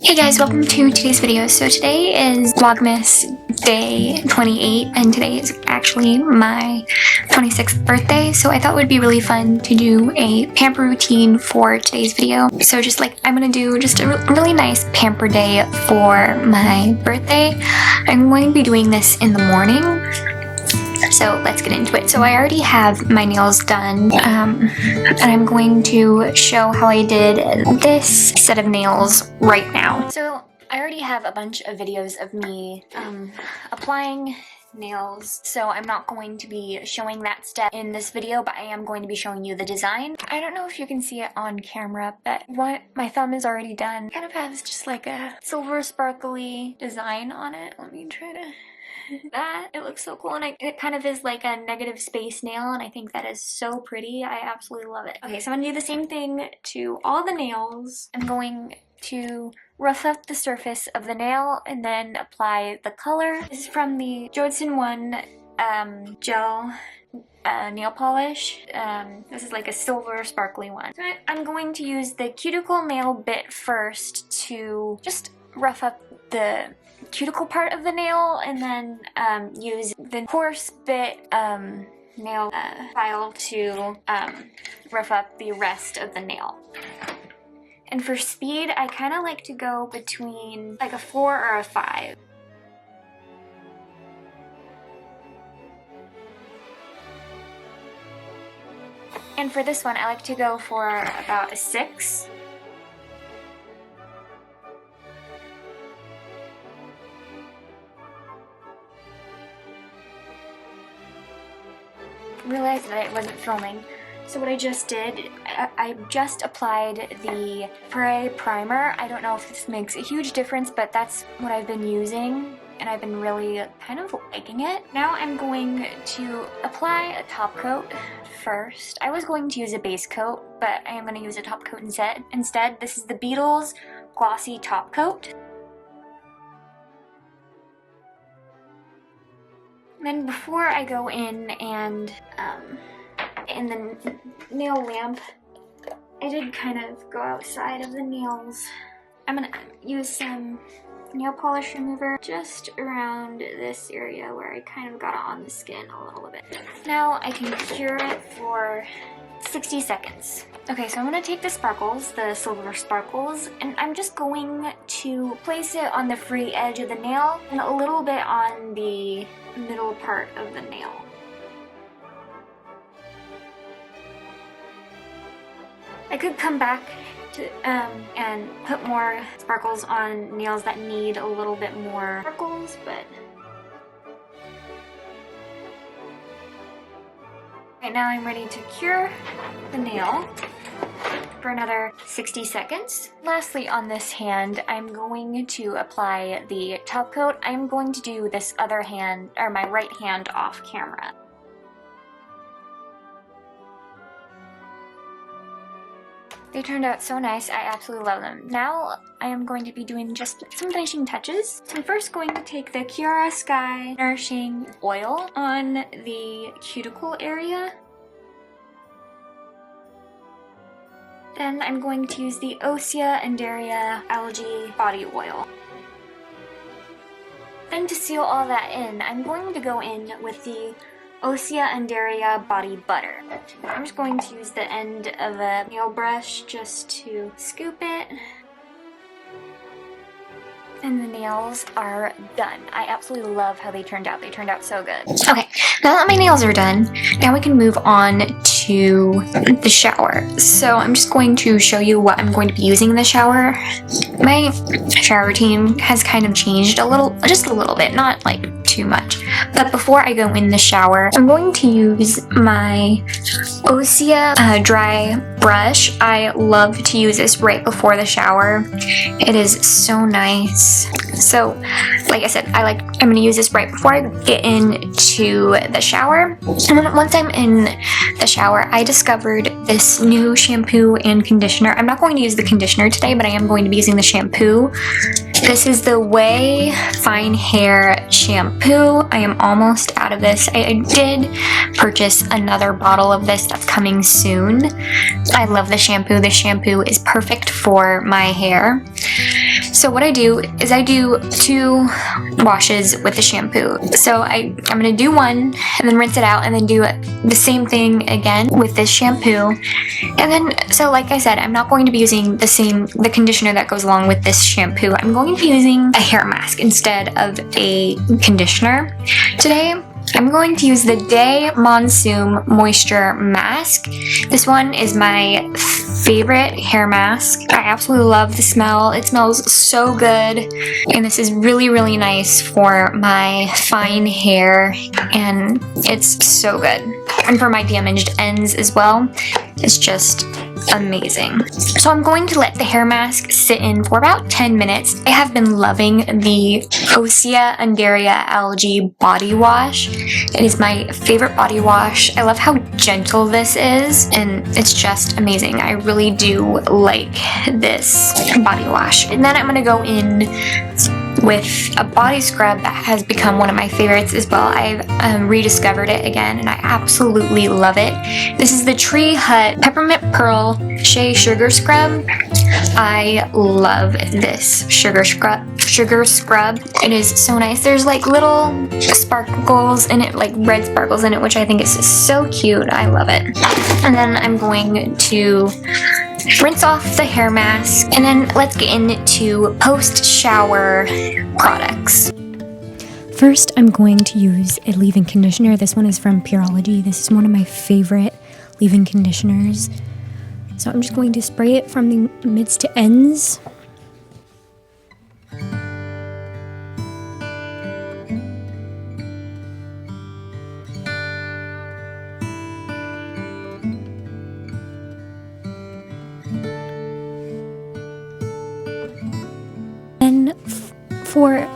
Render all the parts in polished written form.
Hey guys, welcome to today's video. So today is Vlogmas day 28 and today is actually my 26th birthday, so I thought it would be really fun to do a pamper routine for today's video. So I'm gonna do just a really nice pamper day for my birthday. I'm going to be doing this in the morning. So let's get into it. So I already have my nails done, and I'm going to show how I did this set of nails right now. So I already have a bunch of videos of me applying nails, so I'm not going to be showing that step in this video, but I am going to be showing you the design. I don't know if you can see it on camera, but what my thumb is already done. It kind of has just like a silver sparkly design on it. Let me try to... that it looks so cool, and it kind of is like a negative space nail, and I think that is so pretty. I absolutely love it. Okay, so I'm gonna do the same thing to all the nails. I'm going to rough up the surface of the nail and then apply the color. This is from the Johnson 1 gel nail polish. This is like a silver sparkly one. So I'm going to use the cuticle nail bit first to just rough up the cuticle part of the nail, and then use the coarse bit nail file to rough up the rest of the nail. And for speed, I kind of like to go between like a 4 or a 5. And for this one, I like to go for about a 6. Realized that it wasn't filming. So what I just did, I just applied the Apres primer. I don't know if this makes a huge difference, but that's what I've been using, and I've been really kind of liking it. Now I'm going to apply a top coat first. I was going to use a base coat, but I am going to use a top coat instead. This is the Beetles Glossy Top Coat. Then before I go in and in the nail lamp, I did kind of go outside of the nails. I'm gonna use some nail polish remover just around this area where I kind of got it on the skin a little bit. Now I can cure it for 60 seconds. Okay, so I'm gonna take the sparkles, the silver sparkles, and I'm just going to place it on the free edge of the nail and a little bit on the middle part of the nail. I could come back to and put more sparkles on nails that need a little bit more sparkles, but right now I'm ready to cure the nail for another 60 seconds. Lastly, on this hand, I'm going to apply the top coat. I'm going to do this other hand, or my right hand, off camera. They turned out so nice. I absolutely love them. Now I am going to be doing just some finishing touches. So I'm first going to take the Kiara Sky Nourishing Oil on the cuticle area. Then I'm going to use the Osea Undaria Algae Body Oil. Then to seal all that in, I'm going to go in with the Osea Undaria Body Butter. I'm just going to use the end of a nail brush just to scoop it. And the nails are done. I absolutely love how they turned out. They turned out so good. Okay, now that my nails are done, now we can move on to the shower. So I'm just going to show you what I'm going to be using in the shower. My shower routine has kind of changed a little, just a little bit, not like too much. But before I go in the shower, I'm going to use my Osea dry brush. I love to use this right before the shower. It is so nice. So, like I said, I'm going to use this right before I get into the shower. And then once I'm in the shower, I discovered this new shampoo and conditioner. I'm not going to use the conditioner today, but I am going to be using the shampoo. This is the OuaiFine Hair shampoo. I am almost out of this. I did purchase another bottle of this that's coming soon. I love the shampoo. The shampoo is perfect for my hair. So what I do is I do 2 washes with the shampoo. So I'm gonna do one and then rinse it out and then do the same thing again with this shampoo. And then, so like I said, I'm not going to be using the conditioner that goes along with this shampoo. I'm going to be using a hair mask instead of a conditioner. Today, I'm going to use the Day Monsoon Moisture Mask. This one is my favorite hair mask. I absolutely love the smell. It smells so good. And this is really, really nice for my fine hair. And it's so good. And for my damaged ends as well. It's just amazing. So I'm going to let the hair mask sit in for about 10 minutes. I have been loving the Osea Undaria Algae body wash. It is my favorite body wash. I love how gentle this is, and it's just amazing. I really do like this body wash. And then I'm gonna go in with a body scrub that has become one of my favorites as well. I've rediscovered it again and I absolutely love it. This is the Tree Hut Peppermint Pearl Shea Sugar Scrub. I love this sugar scrub. It is so nice. There's like little sparkles in it, like red sparkles in it, which I think is so cute. I love it. And then I'm going to rinse off the hair mask, and then let's get into post-shower products. First, I'm going to use a leave-in conditioner. This one is from Pureology. This is one of my favorite leave-in conditioners. So I'm just going to spray it from the mids to ends. Then for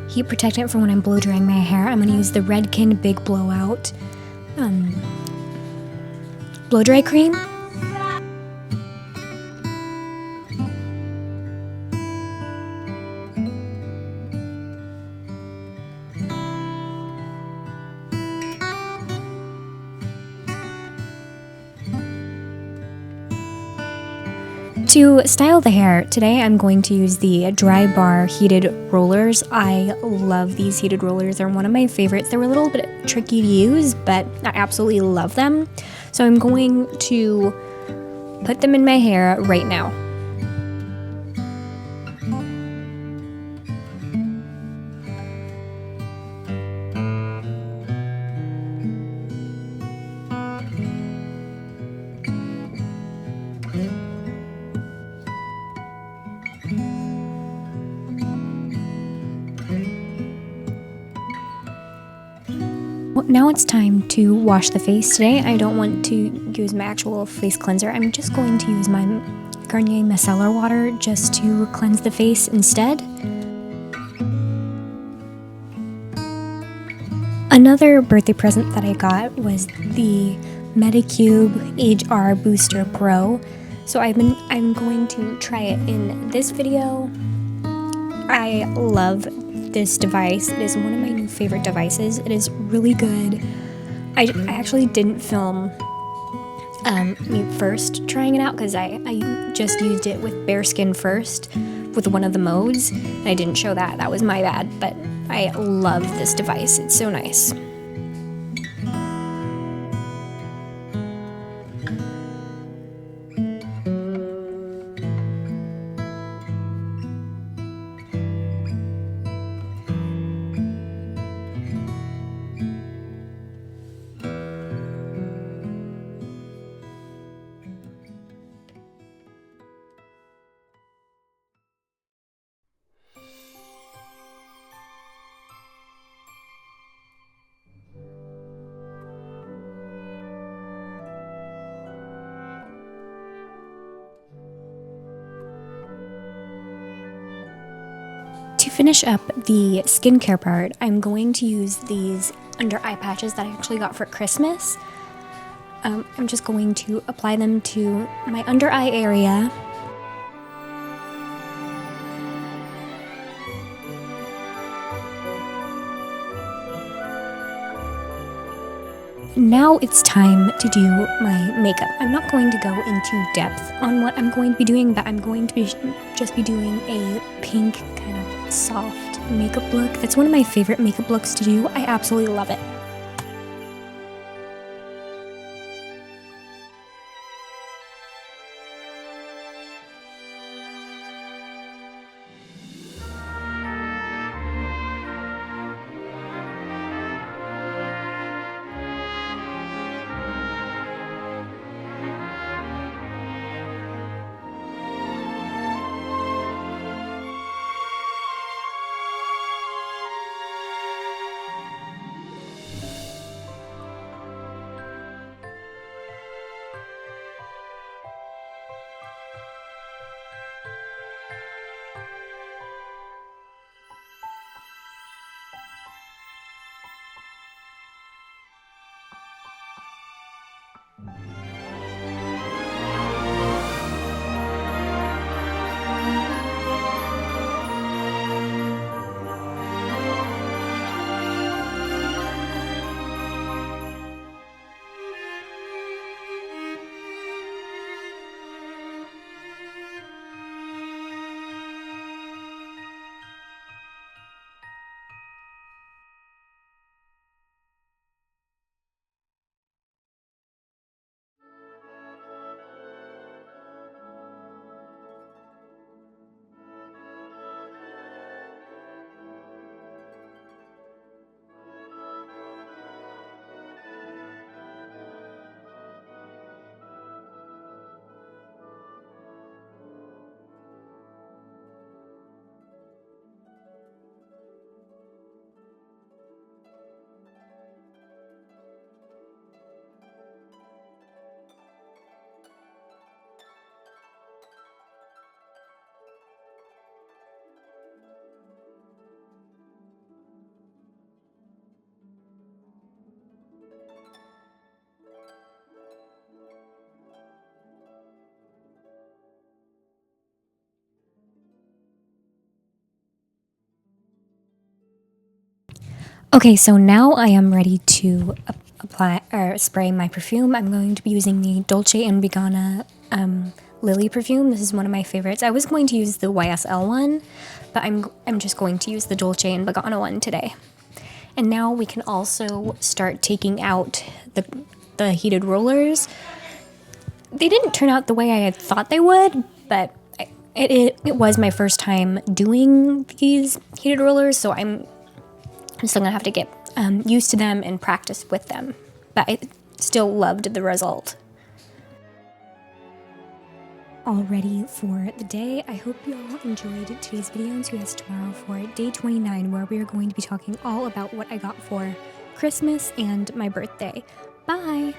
heat protectant for when I'm blow drying my hair, I'm going to use the Redken Big Blowout blow dry cream. To style the hair, today I'm going to use the Dry Bar heated rollers. I love these heated rollers. They're one of my favorites. They were a little bit tricky to use, but I absolutely love them. So I'm going to put them in my hair right now. Now it's time to wash the face. Today I don't want to use my actual face cleanser. I'm just going to use my Garnier micellar water just to cleanse the face instead. Another birthday present that I got was the Medicube HR Booster Pro. So I'm going to try it in this video. I love this device. It is one of my new favorite devices. It is really good. I actually didn't film me first trying it out because I just used it with bare skin first with one of the modes. And I didn't show that. That was my bad. But I love this device. It's so nice. To finish up the skincare part, I'm going to use these under eye patches that I actually got for Christmas. I'm just going to apply them to my under eye area. now it's time to do my makeup. I'm not going to go into depth on what I'm going to be doing, but I'm going to be just be doing a pink kind of soft makeup look. That's one of my favorite makeup looks to do. I absolutely love it. Okay, so now I am ready to apply or spray my perfume. I'm going to be using the Dolce & Gabbana Lily perfume. This is one of my favorites. I was going to use the YSL one, but I'm just going to use the Dolce & Gabbana one today. And now we can also start taking out the heated rollers. They didn't turn out the way I had thought they would, but it was my first time doing these heated rollers, so I'm still gonna have to get used to them and practice with them, but I still loved the result. All ready for the day. I hope you all enjoyed today's video, and see you guys tomorrow for day 29, where we are going to be talking all about what I got for Christmas and my birthday. Bye!